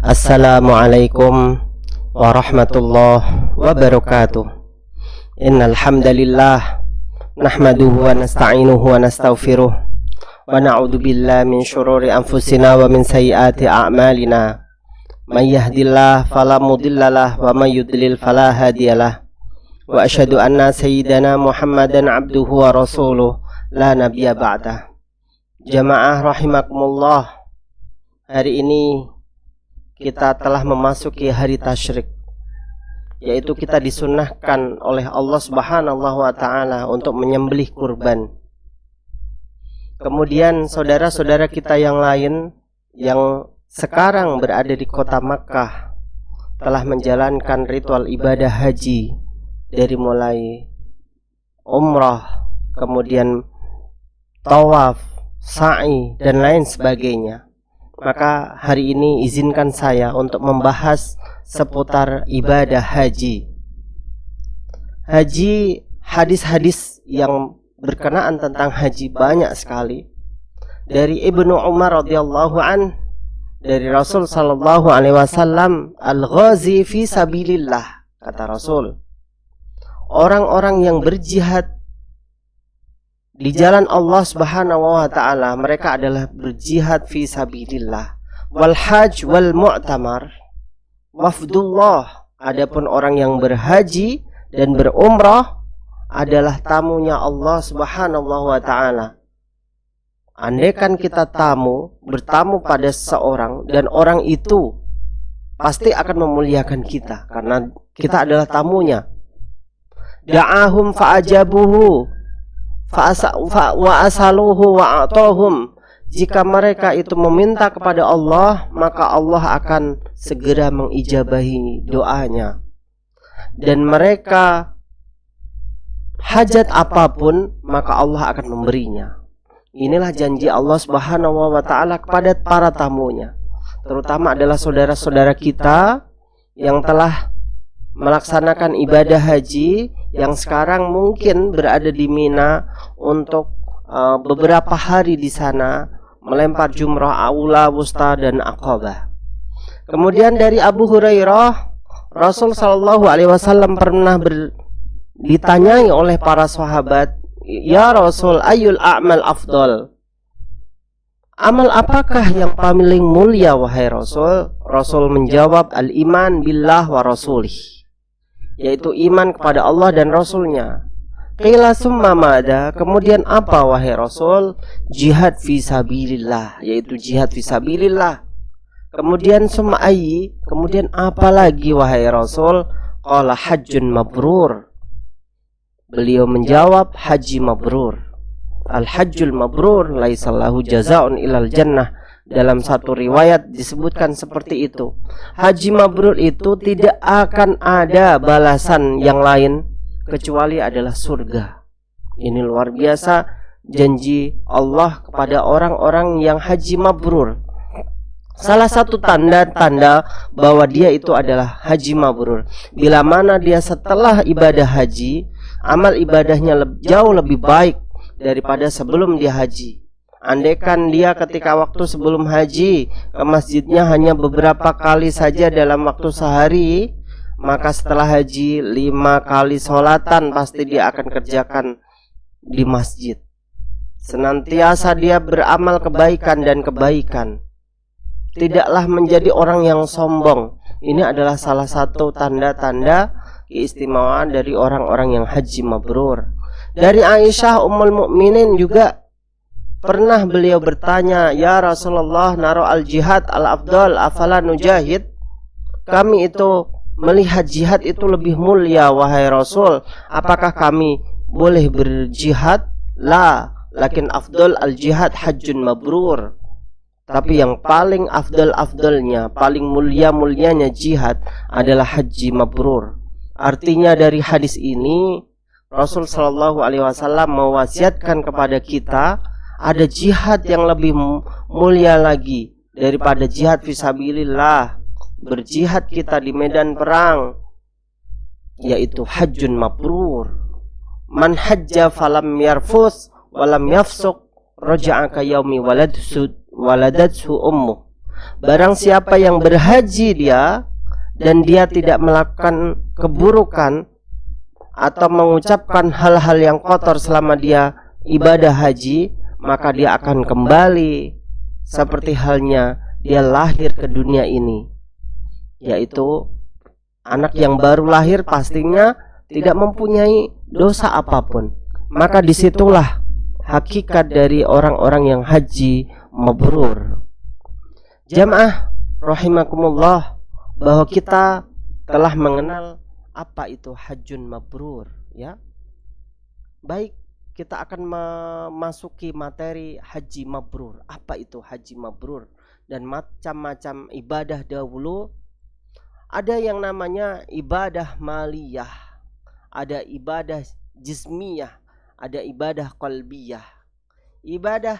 Assalamualaikum warahmatullahi wabarakatuh. Innal hamdalillah nahmaduhu wa nasta'inuhu wa nastaghfiruh wa na'udzu billahi min syururi anfusina wa min sayyiati a'malina. May yahdihillahu fala mudhillalah wa may yudlil fala hadiyalah. Wa asyhadu anna sayyidana Muhammadan abduhu wa rasuluh la nabiyya ba'dah. Jamaah rahimakumullah, hari ini kita telah memasuki hari tasyrik, yaitu kita disunnahkan oleh Allah Subhanahu wa ta'ala untuk menyembelih kurban. Kemudian saudara-saudara kita yang lain yang sekarang berada di kota Makkah telah menjalankan ritual ibadah haji dari mulai umrah, kemudian tawaf, sa'i, dan lain sebagainya. Maka hari ini izinkan saya untuk membahas seputar ibadah haji. Haji, hadis-hadis yang berkenaan tentang haji banyak sekali. Dari Ibnu Umar radhiyallahu an, dari Rasul sallallahu alaihi wasallam, al-ghazi fi sabilillah, kata Rasul, orang-orang yang berjihad di jalan Allah Subhanahu wa ta'ala, mereka adalah berjihad fi sabilillah. Wal hajj wal mu'tamar wafdullah. Adapun orang yang berhaji dan berumrah adalah tamunya Allah Subhanahu wa ta'ala. Andaikan kita bertamu pada seseorang dan orang itu pasti akan memuliakan kita karena kita adalah tamunya. Da'ahum fa'ajabuhu wa asaluhu wa a'tahum. Jika mereka itu meminta kepada Allah, maka Allah akan segera mengijabahi doanya. Dan mereka hajat apapun, maka Allah akan memberinya. Inilah janji Allah Subhanahu wa ta'ala kepada para tamunya, terutama adalah saudara-saudara kita yang telah melaksanakan ibadah haji, yang sekarang mungkin berada di Mina untuk beberapa hari di sana melempar jumrah aula, wusta, dan aqabah. Kemudian dari Abu Hurairah, Rasul sallallahu alaihi wasallam pernah ditanyai oleh para sahabat, "Ya Rasul, ayyul a'mal afdal?" Amal apakah yang paling mulia wahai Rasul? Rasul menjawab, al-iman billah wa rasulih, yaitu iman kepada Allah dan Rasulnya. Qila summa mada, kemudian apa wahai Rasul? Jihad fi sabilillah, yaitu jihad fi sabilillah. Kemudian summa ayyi, kemudian apa lagi wahai Rasul? Qala hajjun mabrur. Beliau menjawab, haji mabrur. Al-hajjul mabrur laisa lahu jazaa'un ilal jannah. Dalam satu riwayat disebutkan seperti itu. Haji mabrur itu tidak akan ada balasan yang lain kecuali adalah surga. Ini luar biasa janji Allah kepada orang-orang yang haji mabrur. Salah satu tanda-tanda bahwa dia itu adalah haji mabrur, bila mana dia setelah ibadah haji, amal ibadahnya jauh lebih baik daripada sebelum dia haji. Andaikan dia ketika waktu sebelum haji ke masjidnya hanya beberapa kali saja dalam waktu sehari, maka setelah haji 5 kali sholatan pasti dia akan kerjakan di masjid. Senantiasa dia beramal kebaikan dan kebaikan, tidaklah menjadi orang yang sombong. Ini adalah salah satu tanda-tanda keistimewaan dari orang-orang yang haji mabrur. Dari Aisyah Ummul Mukminin juga pernah beliau bertanya, "Ya Rasulullah, naro al-jihad al-afdal, afala nujahid?" Kami itu melihat jihad itu lebih mulia wahai Rasul, apakah kami boleh berjihad? La, lakin afdal al-jihad hajjun mabrur. Tapi yang paling afdal-afdalnya, paling mulia-mulianya jihad adalah haji mabrur. Artinya dari hadis ini Rasul sallallahu alaihi wasallam mewasiatkan kepada kita ada jihad yang lebih mulia lagi daripada jihad fisabilillah. Berjihad kita di medan perang, yaitu hajjun mabrur. Man hajja falam yarfus walam yafsuq raja'a ka yaumi waladathu ummu. barang siapa yang berhaji dia dan dia tidak melakukan keburukan atau mengucapkan hal-hal yang kotor selama dia ibadah haji, maka dia akan kembali seperti halnya dia lahir ke dunia ini, yaitu anak yang baru lahir pastinya tidak mempunyai dosa apapun. Maka disitulah hakikat dari orang-orang yang haji mabrur. Jamaah rahimakumullah, bahwa kita telah mengenal apa itu hajjun mabrur, ya. Baik, kita akan memasuki materi haji mabrur. Apa itu haji mabrur dan macam-macam ibadah dahulu. Ada yang namanya ibadah maliyah, ada ibadah jismiyah, ada ibadah qalbiyah. Ibadah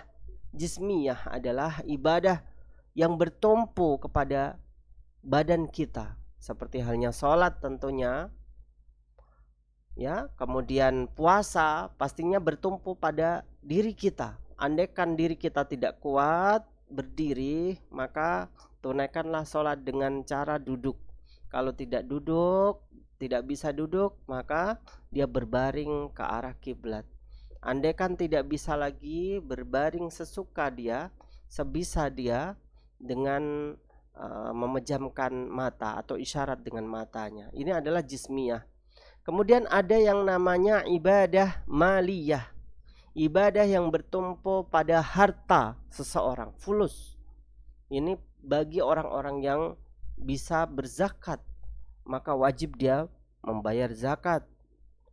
jismiyah adalah ibadah yang bertumpu kepada badan kita, seperti halnya sholat tentunya, ya. Kemudian puasa pastinya bertumpu pada diri kita. Andaikan diri kita tidak kuat berdiri, maka tunaikanlah sholat dengan cara duduk. Kalau tidak bisa duduk, maka dia berbaring ke arah kiblat. Andaikan tidak bisa lagi berbaring sesuka dia, sebisa dia dengan memejamkan mata atau isyarat dengan matanya. Ini adalah jismiyah. Kemudian ada yang namanya ibadah maliyah, ibadah yang bertumpu pada harta seseorang, fulus. Ini bagi orang-orang yang bisa berzakat, maka wajib dia membayar zakat.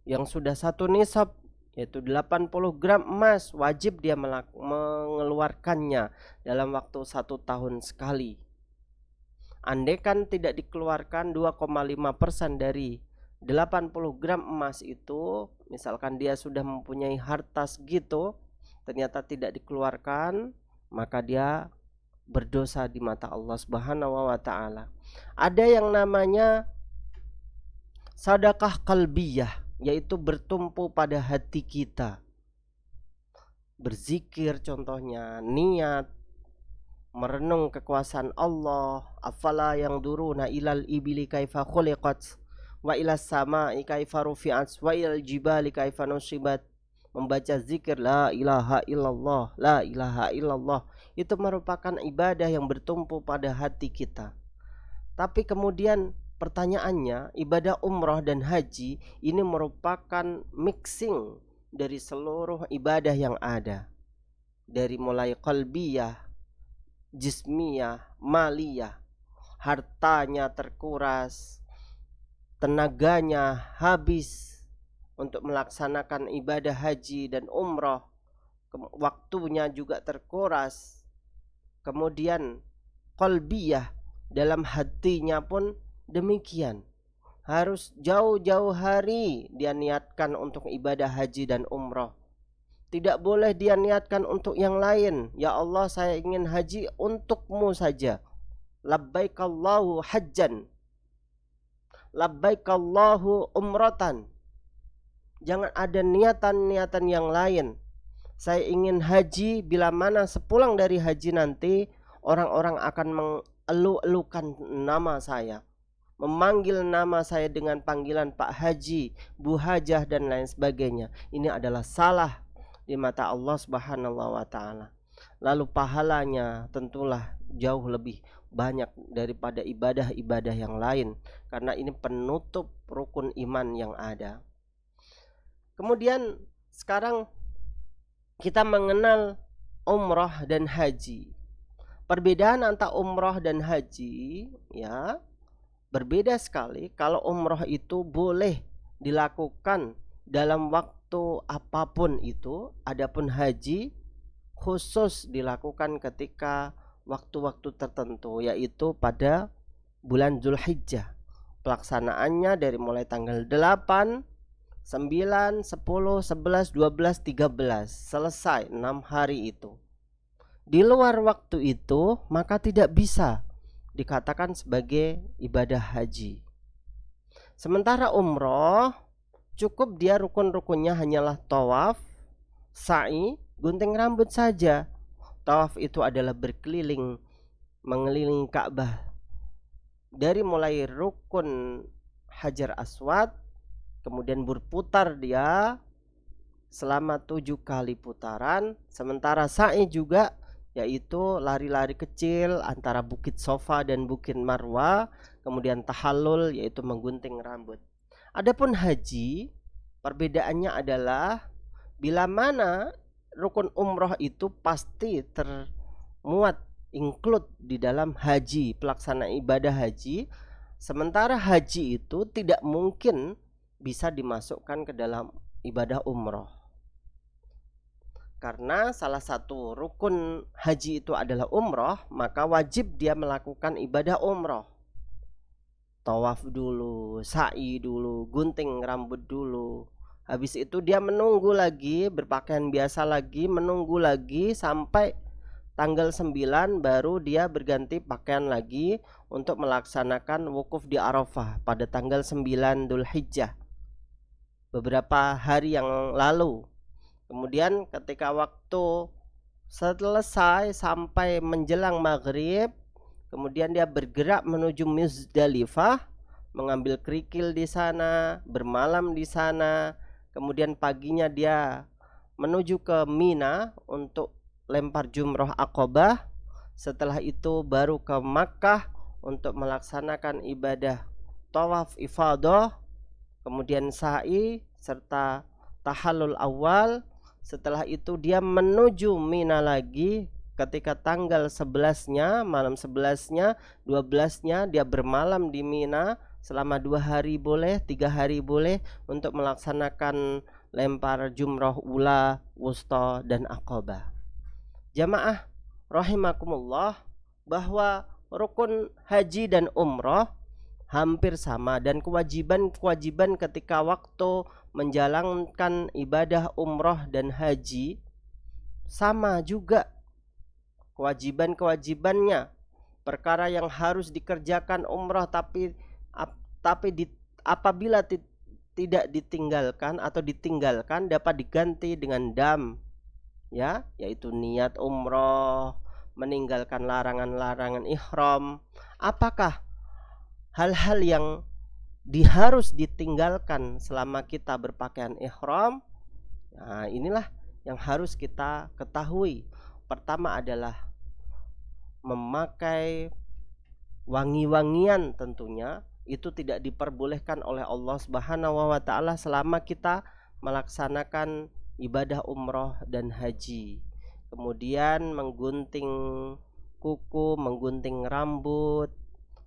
Yang sudah satu nisab, yaitu 80 gram emas, wajib dia mengeluarkannya dalam waktu 1 tahun sekali. Andaikan tidak dikeluarkan 2,5% dari 80 gram emas itu, misalkan dia sudah mempunyai harta segitu, ternyata tidak dikeluarkan, maka dia berdosa di mata Allah Subhanahu wa ta'ala. Ada yang namanya sedekah qalbiyah, yaitu bertumpu pada hati kita. Berzikir contohnya, niat, merenung kekuasaan Allah. Afala yang duruna ilal ibili kaifa khuliqat wa ilas sama'i kaifa rufi'at wa ilal jibali kaifa nusibat. Membaca zikir la ilaha illallah, la ilaha illallah, itu merupakan ibadah yang bertumpu pada hati kita. Tapi kemudian pertanyaannya, ibadah umrah dan haji ini merupakan mixing dari seluruh ibadah yang ada, dari mulai qalbiyah, jismiyah, maliyah. Hartanya terkuras, tenaganya habis untuk melaksanakan ibadah haji dan umrah, waktunya juga terkuras. Kemudian qalbiyah, dalam hatinya pun demikian, harus jauh-jauh hari dia niatkan untuk ibadah haji dan umrah. Tidak boleh dia niatkan untuk yang lain. Ya Allah, saya ingin haji untukmu saja. Labbaik Allahu hajjan, labbaik Allahu umratan. Jangan ada niatan-niatan yang lain. Saya ingin haji, bila mana sepulang dari haji nanti orang-orang akan mengeluh-elukan nama saya, memanggil nama saya dengan panggilan Pak Haji, Bu Hajah dan lain sebagainya. Ini adalah salah di mata Allah Subhanahu wa ta'ala. Lalu pahalanya tentulah jauh lebih banyak daripada ibadah-ibadah yang lain, karena ini penutup rukun iman yang ada. Kemudian sekarang kita mengenal umrah dan haji. Perbedaan antara umrah dan haji, ya, berbeda sekali. Kalau umrah itu boleh dilakukan dalam waktu apapun itu, adapun haji khusus dilakukan ketika waktu-waktu tertentu, yaitu pada bulan Zulhijjah. Pelaksanaannya dari mulai tanggal 8, 9, 10, 11, 12, 13, selesai 6 hari itu. Di luar waktu itu maka tidak bisa dikatakan sebagai ibadah haji. Sementara umroh cukup dia rukun-rukunnya hanyalah tawaf, sa'i, gunting rambut saja. Tawaf itu adalah berkeliling mengelilingi Ka'bah dari mulai rukun Hajar Aswad, kemudian berputar dia selama 7 kali putaran. Sementara sa'i juga, yaitu lari-lari kecil antara Bukit Sofa dan Bukit Marwa. Kemudian tahallul, yaitu menggunting rambut. Adapun haji, perbedaannya adalah bila mana rukun umroh itu pasti termuat include di dalam haji, pelaksanaan ibadah haji. Sementara haji itu tidak mungkin bisa dimasukkan ke dalam ibadah umroh, karena salah satu rukun haji itu adalah umroh, maka wajib dia melakukan ibadah umroh. Tawaf dulu, sa'i dulu, gunting rambut dulu. Habis itu dia menunggu lagi, berpakaian biasa lagi, menunggu lagi sampai tanggal 9 baru dia berganti pakaian lagi untuk melaksanakan wukuf di Arafah pada tanggal 9 Dzulhijjah, beberapa hari yang lalu. Kemudian ketika waktu selesai sampai menjelang maghrib, kemudian dia bergerak menuju Muzdalifah, mengambil kerikil di sana, bermalam di sana. Kemudian paginya dia menuju ke Mina untuk lempar jumroh Aqabah. Setelah itu baru ke Makkah untuk melaksanakan ibadah tawaf ifadah, kemudian sa'i serta tahallul awal. Setelah itu dia menuju Mina lagi ketika tanggal 11-nya, malam 11-nya, 12-nya dia bermalam di Mina selama 2 hari boleh, 3 hari boleh untuk melaksanakan lempar jumroh ula, wusta, dan Aqabah. Jamaah rahimakumullah, bahwa rukun haji dan umroh hampir sama, dan kewajiban ketika waktu menjalankan ibadah umroh dan haji sama juga kewajibannya. Perkara yang harus dikerjakan umroh tapi apabila tidak ditinggalkan atau ditinggalkan dapat diganti dengan dam, ya, yaitu niat umroh, meninggalkan larangan-larangan ihram. Apakah hal-hal yang harus ditinggalkan selama kita berpakaian ihram? Nah, inilah yang harus kita ketahui. Pertama adalah memakai wangi-wangian, tentunya itu tidak diperbolehkan oleh Allah Subhanahu wa taala selama kita melaksanakan ibadah umroh dan haji. Kemudian menggunting kuku, menggunting rambut.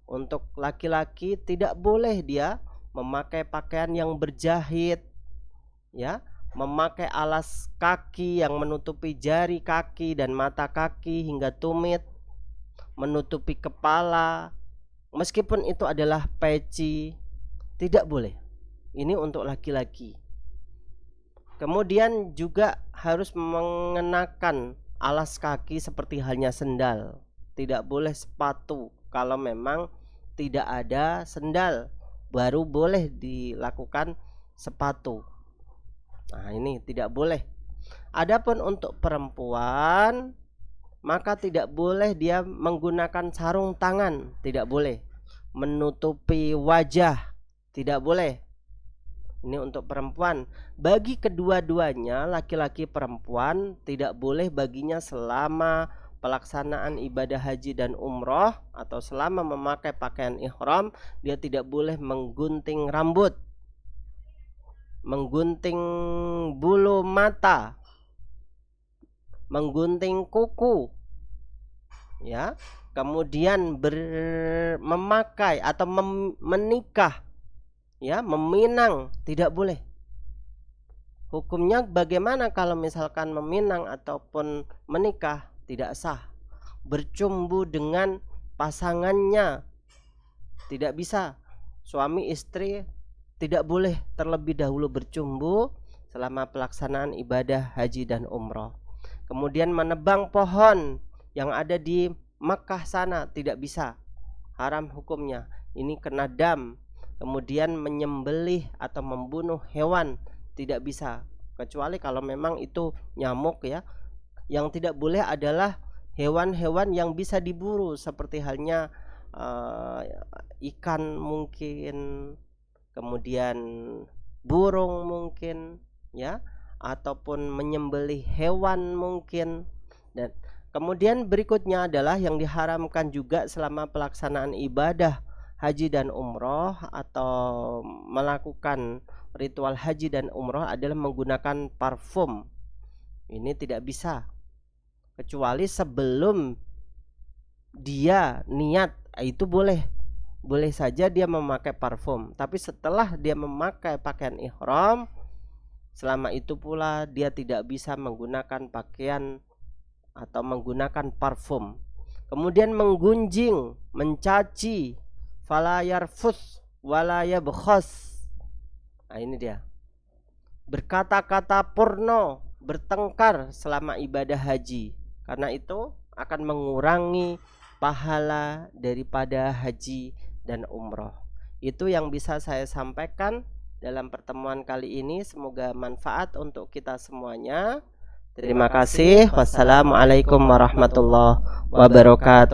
Untuk laki-laki tidak boleh dia memakai pakaian yang berjahit, ya, memakai alas kaki yang menutupi jari kaki dan mata kaki hingga tumit, menutupi kepala, meskipun itu adalah peci, tidak boleh. Ini untuk laki-laki. Kemudian juga harus mengenakan alas kaki seperti halnya sendal. Tidak boleh sepatu. Kalau memang tidak ada sendal, baru boleh dilakukan sepatu. Nah, ini tidak boleh. Adapun untuk perempuan, maka tidak boleh dia menggunakan sarung tangan, tidak boleh. Menutupi wajah, tidak boleh. Ini untuk perempuan. Bagi kedua-duanya, laki-laki perempuan, tidak boleh baginya selama pelaksanaan ibadah haji dan umroh atau selama memakai pakaian ihram, dia tidak boleh menggunting rambut, menggunting bulu mata, menggunting kuku, ya. Kemudian memakai atau menikah, ya, meminang, tidak boleh. Hukumnya bagaimana kalau misalkan meminang ataupun menikah? Tidak sah. Bercumbu dengan pasangannya tidak bisa. Suami istri tidak boleh terlebih dahulu bercumbu selama pelaksanaan ibadah haji dan umroh. Kemudian menebang pohon yang ada di Makkah sana tidak bisa, haram hukumnya. Ini kena dam. Kemudian menyembelih atau membunuh hewan tidak bisa, kecuali kalau memang itu nyamuk, ya. Yang tidak boleh adalah hewan-hewan yang bisa diburu seperti halnya ikan mungkin, kemudian burung mungkin, ya, ataupun menyembelih hewan mungkin. Dan kemudian berikutnya adalah yang diharamkan juga selama pelaksanaan ibadah haji dan umroh atau melakukan ritual haji dan umroh adalah menggunakan parfum. Ini tidak bisa kecuali sebelum dia niat, itu boleh saja dia memakai parfum. Tapi setelah dia memakai pakaian ihram, selama itu pula dia tidak bisa menggunakan pakaian atau menggunakan parfum. Kemudian menggunjing, mencaci, fala yarfus wala yabkhas. Nah, ini dia. Berkata-kata porno, bertengkar selama ibadah haji. Karena itu akan mengurangi pahala daripada haji dan umroh. Itu yang bisa saya sampaikan dalam pertemuan kali ini. Semoga manfaat untuk kita semuanya. Terima kasih. Wassalamualaikum warahmatullahi wabarakatuh.